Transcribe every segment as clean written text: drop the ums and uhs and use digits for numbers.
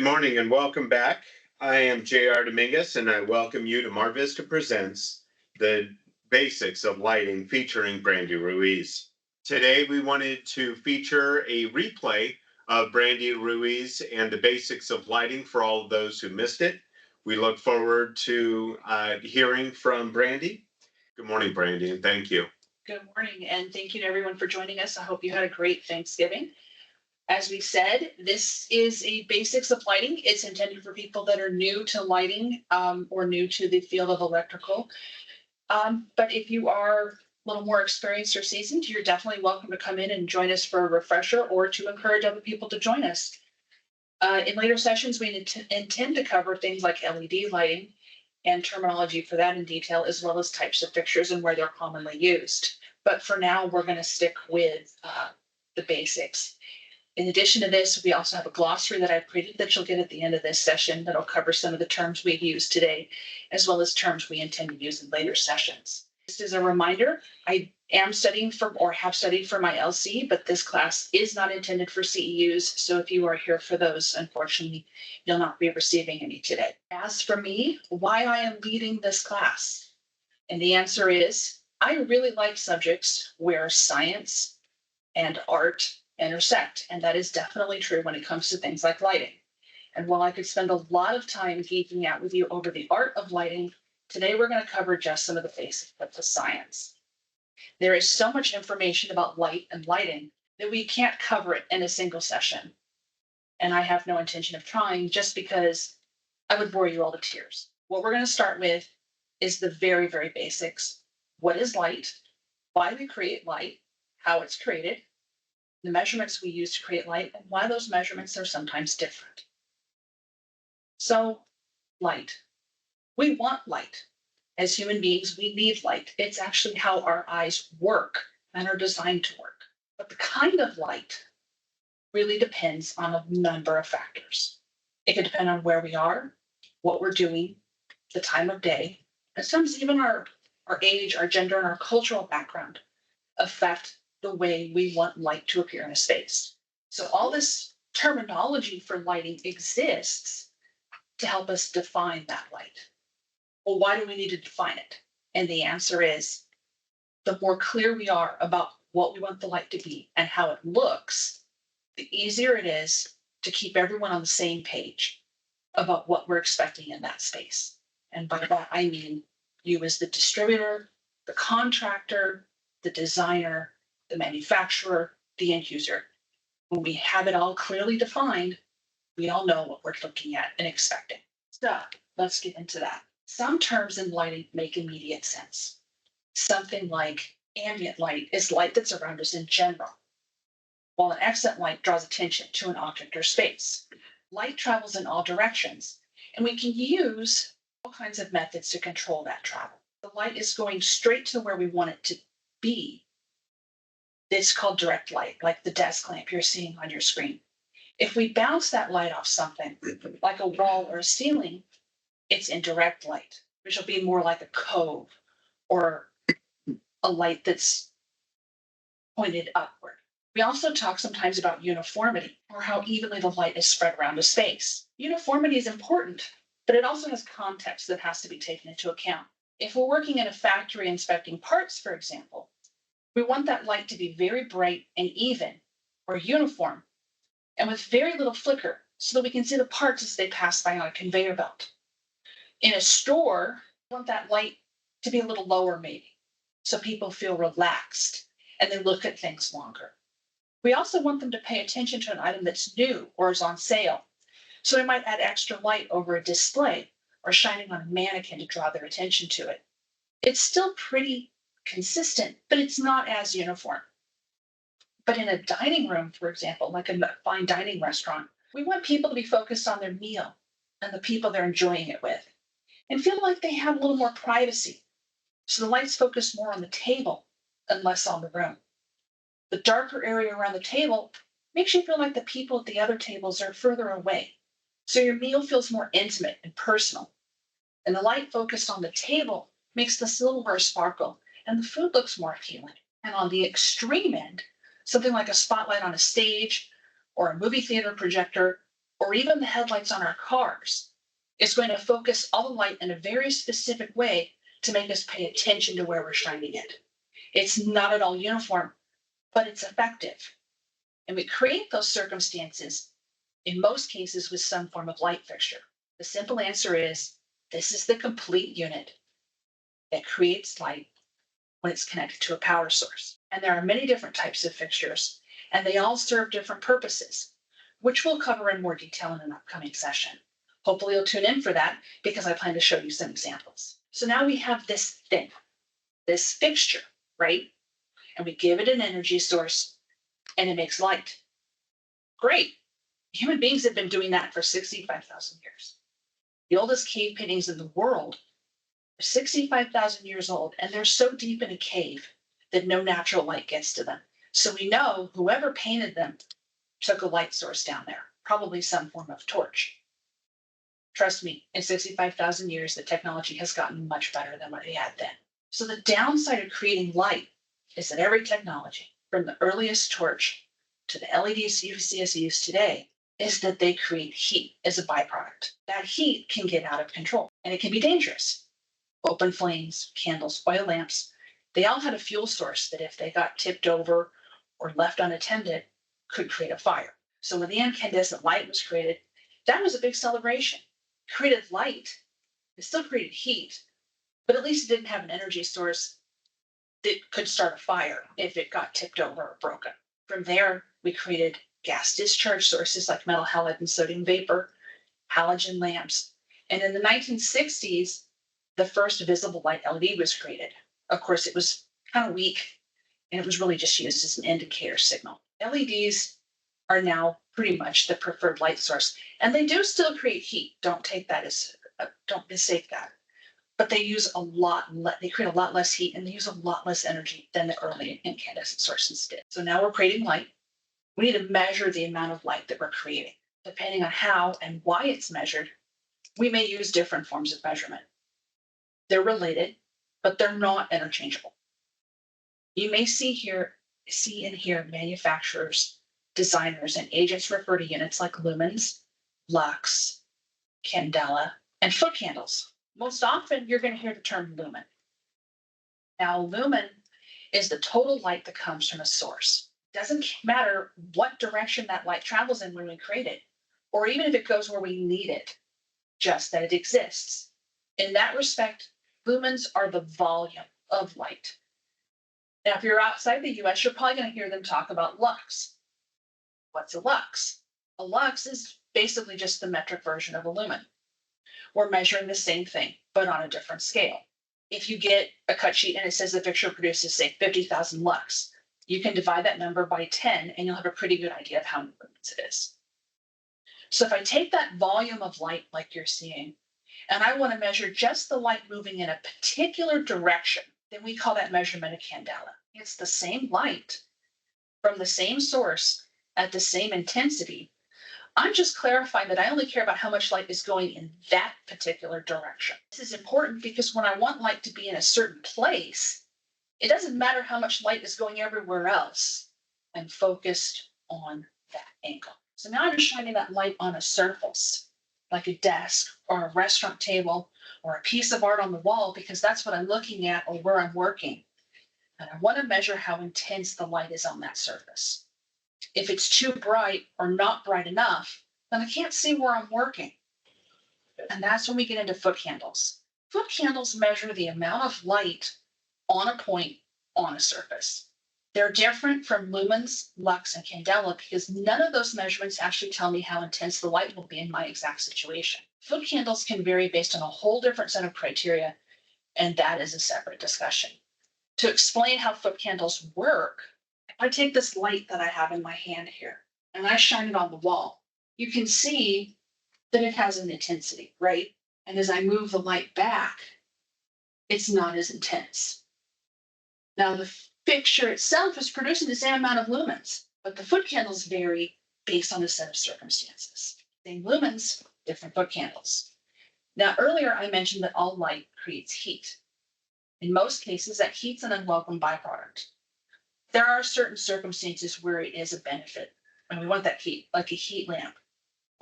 Good morning and welcome back. I am J.R. Dominguez and I welcome you to Vista Presents, the basics of lighting featuring Brandy Ruiz. Today we wanted to feature a replay of Brandy Ruiz and the basics of lighting for all of those who missed it. We look forward to hearing from Brandy. Good morning, Brandy, and thank you. Good morning, and thank you to everyone for joining us. I hope you had a great Thanksgiving. As we said, this is a basics of lighting. It's intended for people that are new to lighting or new to the field of electrical. But if you are a little more experienced or seasoned, you're definitely welcome to come in and join us for a refresher or to encourage other people to join us. In later sessions, we intend to cover things like LED lighting and terminology for that in detail, as well as types of fixtures and where they're commonly used. But for now, we're going to stick with the basics. In addition to this, we also have a glossary that I've created that you'll get at the end of this session that'll cover some of the terms we've used today, as well as terms we intend to use in later sessions. Just as a reminder, I am studying for or have studied for my LC, but this class is not intended for CEUs. So if you are here for those, unfortunately, you'll not be receiving any today. As for me, why I am leading this class? And the answer is, I really like subjects where science and art intersect. And that is definitely true when it comes to things like lighting. And while I could spend a lot of time geeking out with you over the art of lighting, today we're going to cover just some of the basics of the science. There is so much information about light and lighting that we can't cover it in a single session. And I have no intention of trying just because I would bore you all to tears. What we're going to start with is the very, very basics. What is light? Why we create light? How it's created? The measurements we use to create light, and why those measurements are sometimes different. So, light. We want light. As human beings, we need light. It's actually how our eyes work and are designed to work. But the kind of light really depends on a number of factors. It can depend on where we are, what we're doing, the time of day, and sometimes even our age, our gender, and our cultural background affect the way we want light to appear in a space. So all this terminology for lighting exists to help us define that light. Well, why do we need to define it? And the answer is, the more clear we are about what we want the light to be and how it looks, the easier it is to keep everyone on the same page about what we're expecting in that space. And by that, I mean you as the distributor, the contractor, the designer, the manufacturer, the end user. When we have it all clearly defined, we all know what we're looking at and expecting. So let's get into that. Some terms in lighting make immediate sense. Something like ambient light is light that's around us in general, while an accent light draws attention to an object or space. Light travels in all directions, and we can use all kinds of methods to control that travel. The light is going straight to where we want it to be. It's called direct light, like the desk lamp you're seeing on your screen. If we bounce that light off something, like a wall or a ceiling, it's indirect light, which will be more like a cove or a light that's pointed upward. We also talk sometimes about uniformity, or how evenly the light is spread around a space. Uniformity is important, but it also has context that has to be taken into account. If we're working in a factory inspecting parts, for example, we want that light to be very bright and even, or uniform, and with very little flicker, so that we can see the parts as they pass by on a conveyor belt. In a store, we want that light to be a little lower maybe, so people feel relaxed and they look at things longer. We also want them to pay attention to an item that's new or is on sale, so we might add extra light over a display or shining on a mannequin to draw their attention to it. It's still pretty consistent, but it's not as uniform. But in a dining room, for example, like a fine dining restaurant, we want people to be focused on their meal and the people they're enjoying it with, and feel like they have a little more privacy. So the lights focus more on the table and less on the room. The darker area around the table makes you feel like the people at the other tables are further away. So your meal feels more intimate and personal. And the light focused on the table makes the silverware sparkle and the food looks more appealing. And on the extreme end, something like a spotlight on a stage or a movie theater projector or even the headlights on our cars. It's going to focus all the light in a very specific way to make us pay attention to where we're shining it. It's not at all uniform, but it's effective. And we create those circumstances in most cases with some form of light fixture. The simple answer is this is the complete unit that creates light when it's connected to a power source. And there are many different types of fixtures, and they all serve different purposes, which we'll cover in more detail in an upcoming session. Hopefully you'll tune in for that because I plan to show you some examples. So now we have this thing, this fixture, right? And we give it an energy source and it makes light. Great. Human beings have been doing that for 65,000 years. The oldest cave paintings in the world are 65,000 years old, and they're so deep in a cave that no natural light gets to them. So we know whoever painted them took a light source down there, probably some form of torch. Trust me, in 65,000 years, the technology has gotten much better than what they had then. So the downside of creating light is that every technology, from the earliest torch to the LEDs you see us use today, is that they create heat as a byproduct. That heat can get out of control and it can be dangerous. Open flames, candles, oil lamps, they all had a fuel source that if they got tipped over or left unattended could create a fire. So when the incandescent light was created, that was a big celebration. It created light, it still created heat, but at least it didn't have an energy source that could start a fire if it got tipped over or broken. From there, we created gas discharge sources like metal halide and sodium vapor, halogen lamps. And in the 1960s, the first visible light LED was created. Of course, it was kind of weak and it was really just used as an indicator signal. LEDs are now pretty much the preferred light source, and they do still create heat. Don't mistake that. But they use they create a lot less heat and they use a lot less energy than the early incandescent sources did. So now we're creating light. We need to measure the amount of light that we're creating. Depending on how and why it's measured, we may use different forms of measurement. They're related, but they're not interchangeable. You may see and hear manufacturers, designers, and agents refer to units like lumens, lux, candela, and foot candles. Most often, you're going to hear the term lumen. Now, lumen is the total light that comes from a source. Doesn't matter what direction that light travels in when we create it, or even if it goes where we need it, just that it exists. In that respect, lumens are the volume of light. Now, if you're outside the US, you're probably going to hear them talk about lux. What's a lux? A lux is basically just the metric version of a lumen. We're measuring the same thing, but on a different scale. If you get a cut sheet and it says the fixture produces, say, 50,000 lux, you can divide that number by 10 and you'll have a pretty good idea of how many lumens it is. So if I take that volume of light like you're seeing, and I want to measure just the light moving in a particular direction, then we call that measurement a candela. It's the same light from the same source at the same intensity. I'm just clarifying that I only care about how much light is going in that particular direction. This is important because when I want light to be in a certain place, it doesn't matter how much light is going everywhere else. I'm focused on that angle. So now I'm shining that light on a surface, like a desk or a restaurant table or a piece of art on the wall, because that's what I'm looking at or where I'm working. And I want to measure how intense the light is on that surface. If it's too bright or not bright enough, then I can't see where I'm working. And that's when we get into foot candles. Foot candles measure the amount of light on a point on a surface. They're different from lumens, lux, and candela because none of those measurements actually tell me how intense the light will be in my exact situation. Foot candles can vary based on a whole different set of criteria, and that is a separate discussion. To explain how foot candles work, if I take this light that I have in my hand here and I shine it on the wall, you can see that it has an intensity, right? And as I move the light back, it's not as intense. Now, the fixture itself is producing the same amount of lumens, but the foot candles vary based on a set of circumstances. Same lumens, different foot candles. Now, earlier I mentioned that all light creates heat. In most cases, that heat's an unwelcome byproduct. There are certain circumstances where it is a benefit, and we want that heat, like a heat lamp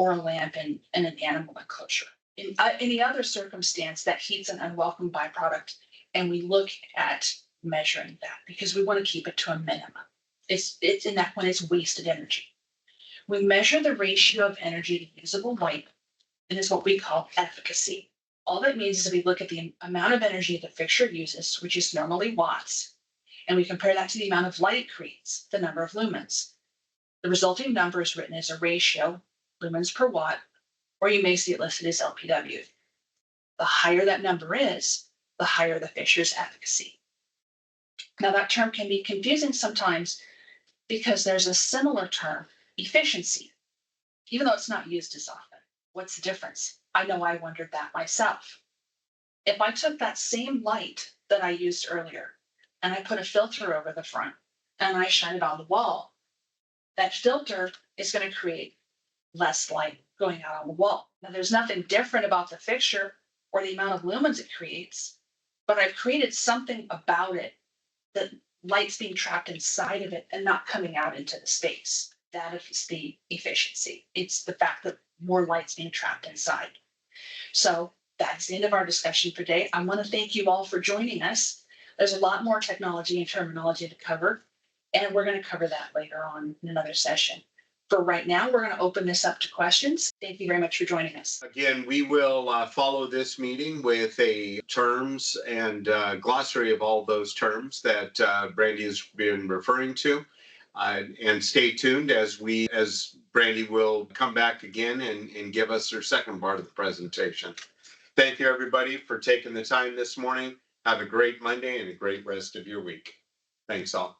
or a lamp in an animal enclosure. In any other circumstance that heat's an unwelcome byproduct, and we look at measuring that because we want to keep it to a minimum. It's in that when it's wasted energy. We measure the ratio of energy to usable light, and it's what we call efficacy. All that means is we look at the amount of energy the fixture uses, which is normally watts, and we compare that to the amount of light it creates, the number of lumens. The resulting number is written as a ratio, lumens per watt, or you may see it listed as LPW. The higher that number is, the higher the fixture's efficacy. Now, that term can be confusing sometimes because there's a similar term, efficiency, even though it's not used as often. What's the difference? I know I wondered that myself. If I took that same light that I used earlier and I put a filter over the front and I shine it on the wall, that filter is going to create less light going out on the wall. Now, there's nothing different about the fixture or the amount of lumens it creates, but I've created something about it that light's being trapped inside of it and not coming out into the space. That is the efficiency. It's the fact that more light's being trapped inside. So that's the end of our discussion for today. I want to thank you all for joining us. There's a lot more technology and terminology to cover, and we're going to cover that later on in another session. For right now, we're going to open this up to questions. Thank you very much for joining us. Again, we will follow this meeting with a terms and glossary of all those terms that Brandy has been referring to. And stay tuned as Brandy will come back again and give us her second part of the presentation. Thank you, everybody, for taking the time this morning. Have a great Monday and a great rest of your week. Thanks all.